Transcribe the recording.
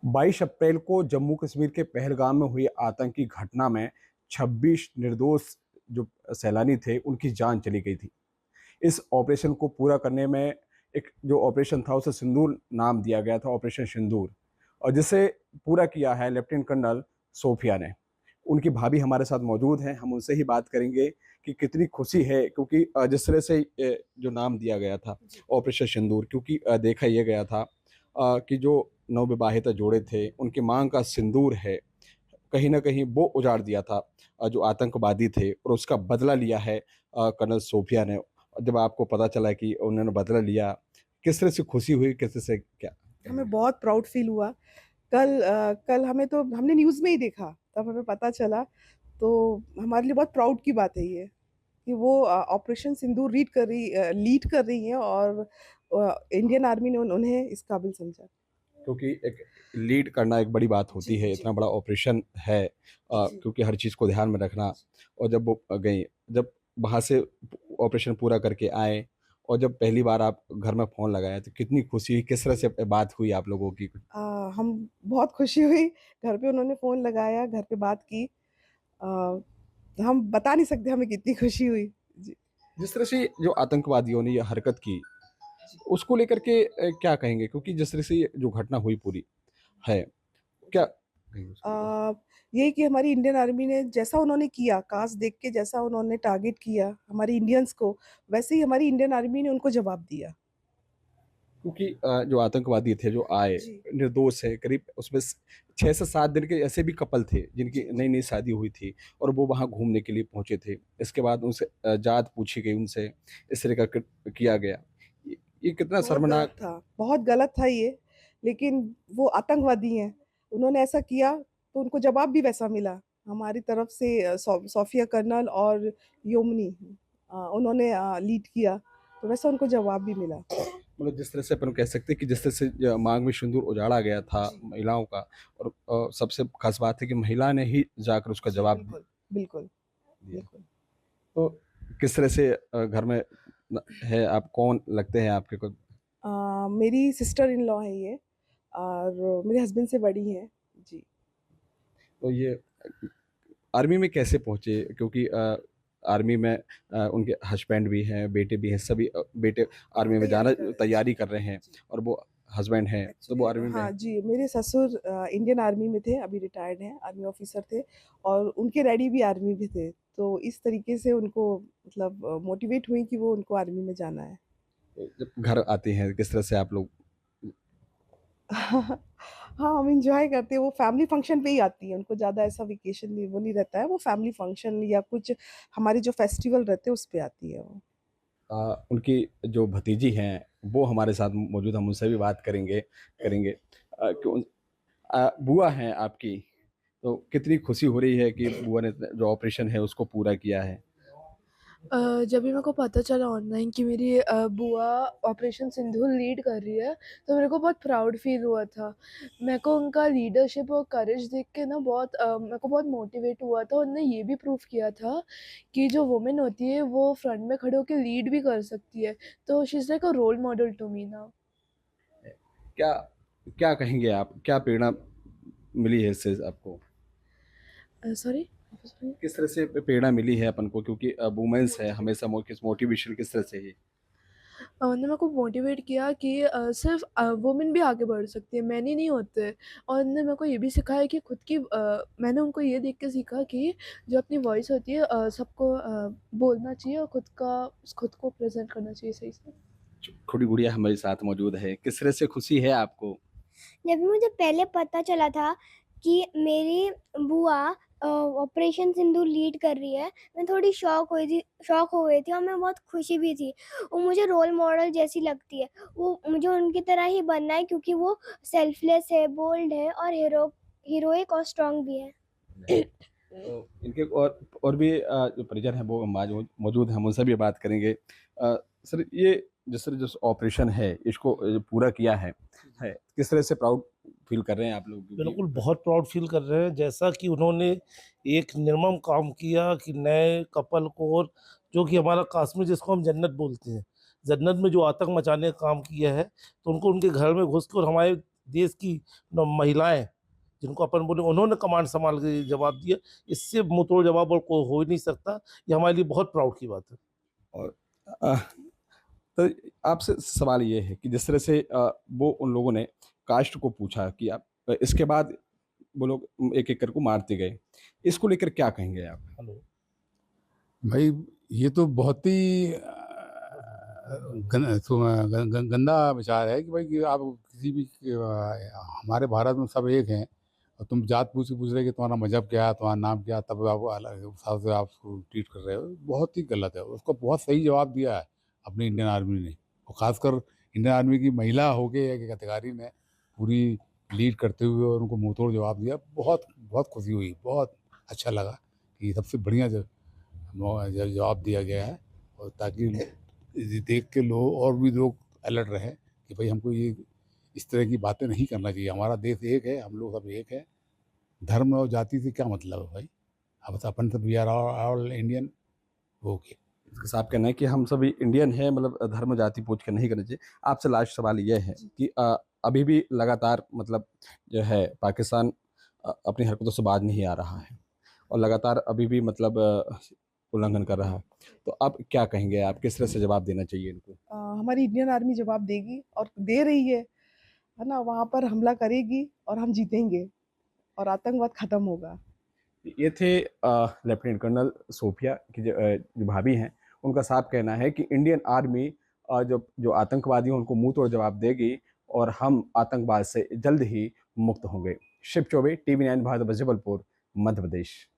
22 अप्रैल को जम्मू कश्मीर के पहलगाम में हुई आतंकी घटना में 26 निर्दोष जो सैलानी थे उनकी जान चली गई थी। इस ऑपरेशन को पूरा करने में एक जो ऑपरेशन था उसे सिंदूर नाम दिया गया था, ऑपरेशन सिंदूर। और जिसे पूरा किया है लेफ्टिनेंट कर्नल सोफिया ने। उनकी भाभी हमारे साथ मौजूद हैं, हम उनसे ही बात करेंगे कि कितनी खुशी है, क्योंकि जिस तरह से जो नाम दिया गया था ऑपरेशन सिंदूर, क्योंकि देखा यह गया था कि जो नवविवाहित जोड़े थे उनकी मांग का सिंदूर है, कहीं न कहीं वो उजाड़ दिया था जो आतंकवादी थे, और उसका बदला लिया है कर्नल सोफिया ने। जब आपको पता चला कि उन्होंने बदला लिया, किस तरह से खुशी हुई, किस तरह से क्या हमें कहेंगे? बहुत प्राउड फील हुआ। कल हमें तो हमने न्यूज़ में ही देखा, तब हमें पता चला, तो हमारे लिए बहुत प्राउड की बात है ये, कि वो ऑपरेशन सिंदूर लीड कर रही हैं और इंडियन आर्मी ने उन्हें इस काबिल समझा। क्योंकि एक लीड करना एक बड़ी बात होती जी, है, जी। इतना बड़ा ऑपरेशन है, जी, क्योंकि हर चीज़ को ध्यान में रखना। और जब वो गईं, जब वहाँ से ऑपरेशन पूरा करके आए और जब पहली बार आप घर में फ़ोन लगाया, तो कितनी खुशी हुई, किस तरह से बात हुई आप लोगों की? अ, हम बहुत खुशी हुई, घर पे उन्होंने फ़ोन लगाया, घर पे बात की। अ, हम बता नहीं सकते हमें कितनी खुशी हुई। जी। जिस तरह से जो आतंकवादियों ने ये हरकत की, उसको लेकर के क्या कहेंगे? क्योंकि जिस तरह से ये जो घटना हुई पूरी है, क्या जी। कहेंगे उसको लेकर? अ, यही कि हमारी इंडियन आर्मी ने जैसा उन्होंने किया, कास्ट देख के जैसा उन्होंने टारगेट किया हमारे इंडियंस को, वैसे ही हमारी इंडियन आर्मी ने उनको जवाब दिया। क्योंकि जो आतंकवादी थे जो आए, जी, निर्दोष है, करीब उसमें 6 से 7 दिन के ऐसे भी कपल थे जिनकी जी, जी। नई-नई शादी हुई थी और वो वहाँ घूमने के लिए पहुँचे थे। इसके बाद उनसे जात पूछी गई उनसे, इस तरह का किया गया। ये कितना बहुत गलत शर्मनाक। था, बहुत गलत था ये, लेकिन वो आतंकवादी हैं, उन्होंने ऐसा किया तो उनको जवाब भी वैसा मिला। हमारी तरफ से सोफिया कर्नल और योमनी उन्होंने लीड किया, तो वैसा उनको जवाब भी मिला। मतलब जिस तरह से अपन कह सकते हैं कि जिस तरह से मांग में सिंदूर उजाड़ा गया था जी, महिलाओं का, और सबसे खास बात है कि महिला ने ही जाकर उसका जी, जवाब बिल्कुल, बिल्कुल, दिया। बिल्कुल। तो किस तरह से घर में है, आप कौन लगते हैं आपके को? मेरी सिस्टर इन लॉ है ये और मेरे हस्बैंड से बड़ी हैं। जी। तो ये आर्मी में कैसे पहुँचे? क्योंकि आर्मी में उनके हस्बैंड भी हैं, बेटे भी हैं, सभी बेटे आर्मी में तैयारी जाना कर रहे हैं। तैयारी जी, कर रहे हैं, जी। और वो हस्बैंड हैं, तो वो एक्चुअली आर्मी में हाँ हैं। जी, मेरे ससुर इंडियन आर्मी में थे, अभी रिटायर्ड हैं, आर्मी ऑफिसर थे और उनके डैडी भी आर्मी में थे। तो इस तरीके से उनको मतलब मोटिवेट हुई कि वो उनको आर्मी में जाना है। तो जब घर आते हैं, किस तरह से आप लोग? हाँ, हम एन्जॉय करते हैं, वो फैमिली फंक्शन पे ही आती हैं, उनको ज़्यादा ऐसा वेकेशन नहीं वो नहीं रहता है, वो फैमिली फंक्शन या कुछ हमारे जो फेस्टिवल रहते हैं, उस पे आती है वो। उनकी जो भतीजी हैं, वो हमारे साथ मौजूद, हम उनसे भी बात करेंगे करेंगे। क्यों बुआ हैं आपकी, तो कितनी खुशी हो रही है कि बुआ ने जो ऑपरेशन है उसको पूरा किया है? जब भी मेरे को पता चला ऑनलाइन कि मेरी बुआ ऑपरेशन सिंदूर लीड कर रही है, तो मेरे को बहुत प्राउड फ़ील हुआ था। मेरे को उनका लीडरशिप और करेज देख के ना मेरे को बहुत मोटिवेट हुआ था। उन्होंने ये भी प्रूव किया था कि जो वुमेन होती है, वो फ्रंट में खड़े होके लीड भी कर सकती है। तो she is like a role model to me now. क्या क्या कहेंगे आप? क्या प्रेरणा मिली है इससे आपको? सॉरी? वापस बोलिए। किस तरह से प्रेरणा मिली है अपन को, क्योंकि वुमेन्स है हमेशा किस मोटिवेशन किस तरह से है? उन्होंने मेरे को मोटिवेट किया कि सिर्फ वुमेन भी आगे बढ़ सकती है, मेन ही नहीं होते। और उन्होंने मेरे को ये भी सिखाया कि मैंने उनको ये देख के सीखा कि जो अपनी वॉइस होती है सबको बोलना चाहिए और खुद को प्रेज़ेंट करना चाहिए सही से। छोटी गुड़िया हमारे साथ मौजूद है, किस तरह से खुशी है आपको? जब भी मुझे पहले पता चला था कि मेरी बुआ ऑपरेशन सिंदूर लीड कर रही है, मैं थोड़ी शॉक हो गई थी और मैं बहुत खुशी भी थी। वो मुझे रोल मॉडल जैसी लगती है। वो मुझे उनकी तरह ही बनना है क्योंकि वो सेल्फलेस है, बोल्ड है और हीरोइक और स्ट्रॉन्ग भी है। तो इनके और भी जो परिजन हैं वो मौजूद हैं, हम उनसे भी बात करेंगे। सर, ये जिस तरह जो ऑपरेशन है इसको पूरा किया है किस तरह से प्राउड फील कर रहे हैं आप लोग, क्योंकि बिल्कुल, बहुत प्राउड फ़ील कर रहे हैं, जैसा कि उन्होंने एक निर्मम काम किया कि नए कपल को, और जो कि हमारा कश्मीर जिसको हम जन्नत बोलते हैं, जन्नत में जो आतंक मचाने का काम किया है, तो उनको उनके घर में घुस के और हमारे देश की महिलाएं जिनको अपन बोले उन्होंने कमांड संभाल के जवाब दिया, इससे मुंहतोड़ जवाब और कोई हो ही नहीं सकता। ये हमारे लिए बहुत प्राउड की बात है। और अ, तो आपसे सवाल ये है कि जिस तरह से वो उन लोगों ने कास्ट को पूछा कि आप इसके बाद वो लोग एक-एक करके मारते गए। इसको लेकर क्या कहेंगे आप? हेलो। भाई ये तो बहुत ही गंदा विचार है कि भाई कि आप किसी भी हमारे भारत में सब एक हैं और तुम जात पूछ रहे कि तुम्हारा मजहब क्या है, तुम्हारा नाम क्या है, तब आप अलग हिसाब से आप उसको ट्रीट कर रहे हो, बहुत ही गलत है। उसको बहुत सही जवाब दिया है अपनी इंडियन आर्मी ने, और ख़ासकर इंडियन आर्मी की महिला होके एक अधिकारी ने पूरी लीड करते हुए और उनको मुंहतोड़ जवाब दिया। बहुत बहुत खुशी हुई, बहुत अच्छा लगा कि सबसे बढ़िया जवाब दिया गया है, और ताकि ये देख के लोग और भी लोग अलर्ट रहे कि भाई हमको ये इस तरह की बातें नहीं करना चाहिए। हमारा देश एक है, हम लोग सब एक है, धर्म और जाति से क्या मतलब है भाई। अब अपन सब we are all Indian. Okay. इसका साफ कहना है कि हम सभी इंडियन हैं, मतलब धर्म जाति पूछ के नहीं करना चाहिए। आपसे लास्ट सवाल ये है कि अभी भी लगातार मतलब जो है पाकिस्तान अपनी हरकतों से बाज नहीं आ रहा है और लगातार अभी भी मतलब उल्लंघन कर रहा है। तो आप क्या कहेंगे, आप किस तरह से जवाब देना चाहिए इनको? हमारी इंडियन आर्मी जवाब देगी और दे रही है ना? वहाँ पर हमला करेगी और हम जीतेंगे और आतंकवाद खत्म होगा। ये थे लेफ्टिनेंट कर्नल सोफिया की जो भाभी हैं, उनका साफ कहना है कि इंडियन आर्मी जो जो आतंकवादी हैं उनको मुंह तोड़ जवाब देगी और हम आतंकवाद से जल्द ही मुक्त होंगे। शिव चौबे, टीवी 9 भारत, जबलपुर, मध्य प्रदेश।